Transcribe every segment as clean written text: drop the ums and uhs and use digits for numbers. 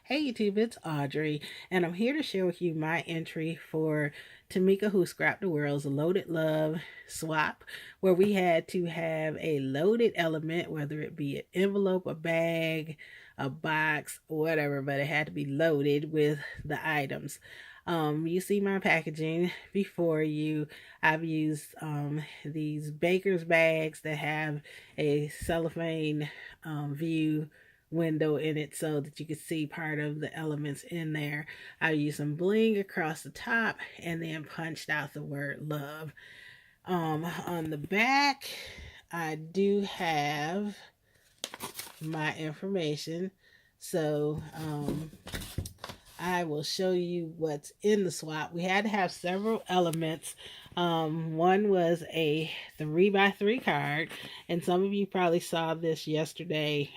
Hey YouTube, it's Audrey, and I'm here to share with you my entry for Tamika Who Scrapped the World's Loaded Love swap, where we had to have a loaded element, whether it be an envelope, a bag, a box, whatever, but it had to be loaded with the items. You see my packaging before you. I've used these baker's bags that have a cellophane view window in it so that you can see part of the elements in there. I used some bling across the top and then punched out the word love. On the back, I do have my information. So I will show you what's in the swap. We had to have several elements. One was a 3x3 card, and some of you probably saw this yesterday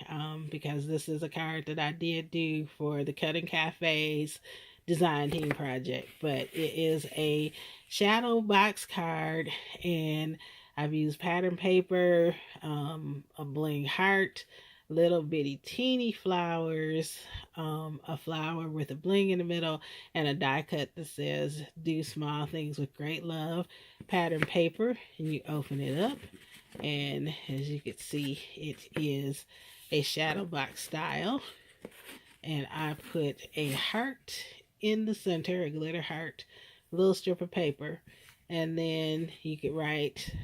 because this is a card that I did do for the Cutting Cafe's design team project. But it is a shadow box card, and I've used pattern paper, a bling heart, little bitty teeny flowers, a flower with a bling in the middle, and a die cut that says do small things with great love. Pattern paper, and you open it up, and as you can see, it is a shadow box style. And I put a heart in the center, a glitter heart, a little strip of paper, and then you could write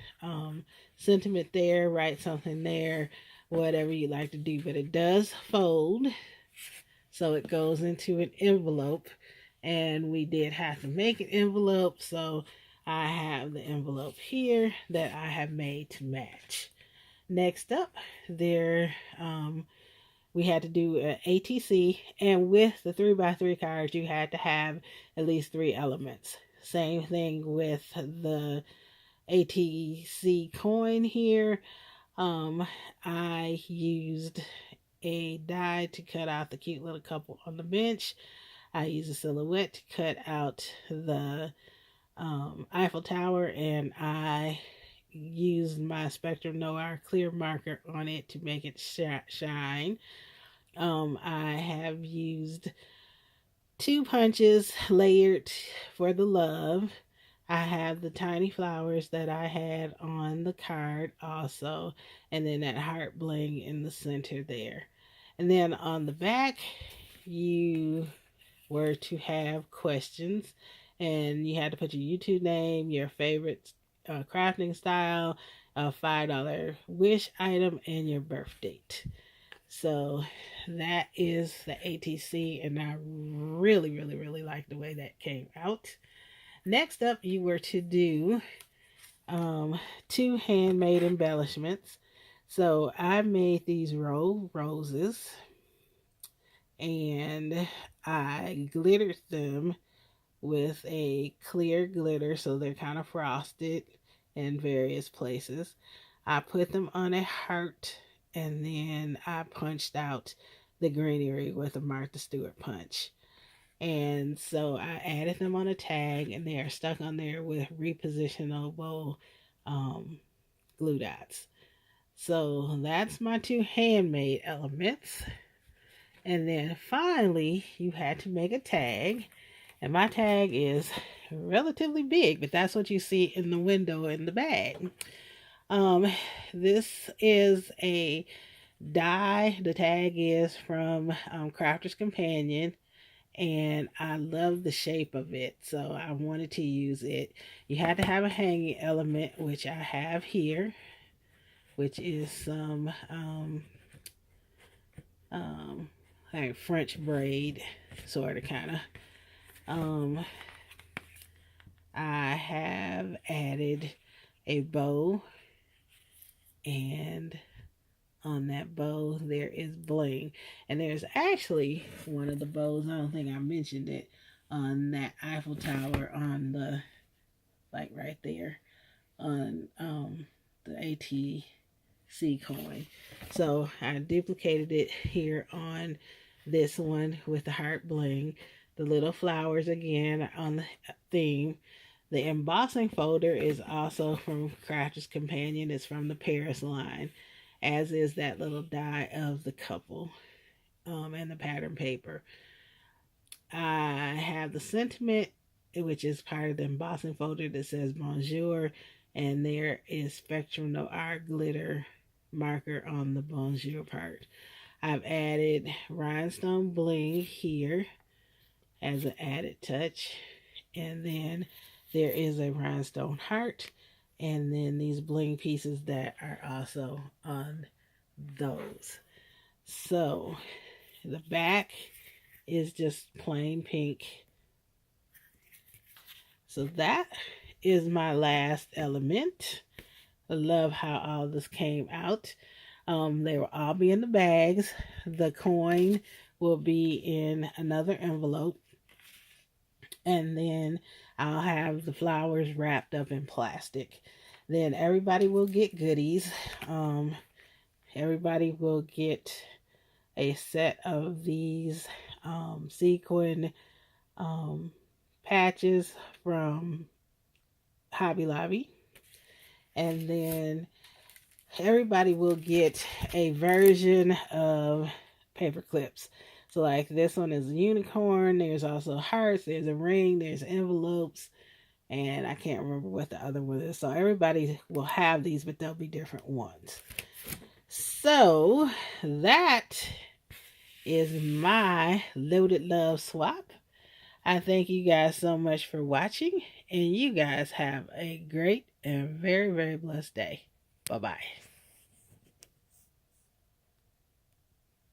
sentiment there, write something there, whatever you like to do. But it does fold, so it goes into an envelope, and we did have to make an envelope, so I have the envelope here that I have made to match. Next up, we had to do an ATC, and with the 3x3 cards, you had to have at least 3 elements. Same thing with the ATC coin here. I used a die to cut out the cute little couple on the bench. I used a silhouette to cut out the Eiffel Tower, and I used my Spectrum Noir clear marker on it to make it shine. I have used 2 punches layered for the love. I have the tiny flowers that I had on the card also, and then that heart bling in the center there. And then on the back, you were to have questions, and you had to put your YouTube name, your favorite crafting style, a $5 wish item, and your birth date. So that is the ATC, and I really, really, really like the way that came out. Next up, you were to do 2 handmade embellishments. So I made these roses, and I glittered them with a clear glitter, so they're kind of frosted in various places. I put them on a heart, and then I punched out the greenery with a Martha Stewart punch. And so I added them on a tag, and they are stuck on there with repositionable glue dots. So that's my 2 handmade elements. And then finally, you had to make a tag. And my tag is relatively big, but that's what you see in the window in the bag. This is a die. The tag is from Crafter's Companion, and I love the shape of it, so I wanted to use it. You had to have a hanging element, which I have here, which is some like French braid, sort of, kind of. I have added a bow, and on that bow there is bling, and there's actually one of the bows, I don't think I mentioned it, on that Eiffel Tower on the, like right there on the ATC coin. So I duplicated it here on this one with the heart bling, the little flowers again on the theme. The embossing folder is also from Crafter's Companion. It's from the Paris line, as is that little die of the couple and the pattern paper. I have the sentiment, which is part of the embossing folder that says Bonjour, and there is Spectrum No Art glitter marker on the Bonjour part. I've added rhinestone bling here as an added touch, and then there is a rhinestone heart, and then these bling pieces that are also on those. So the back is just plain pink. So that is my last element. I love how all this came out. They will all be in the bags. The coin will be in another envelope. And then I'll have the flowers wrapped up in plastic. Then everybody will get goodies. Everybody will get a set of these sequin patches from Hobby Lobby. And then everybody will get a version of paper clips. So like this one is a unicorn. There's also hearts. There's a ring. There's envelopes. And I can't remember what the other one is. So everybody will have these, but they'll be different ones. So that is my Loaded Love swap. I thank you guys so much for watching. And you guys have a great and very, very blessed day. Bye-bye.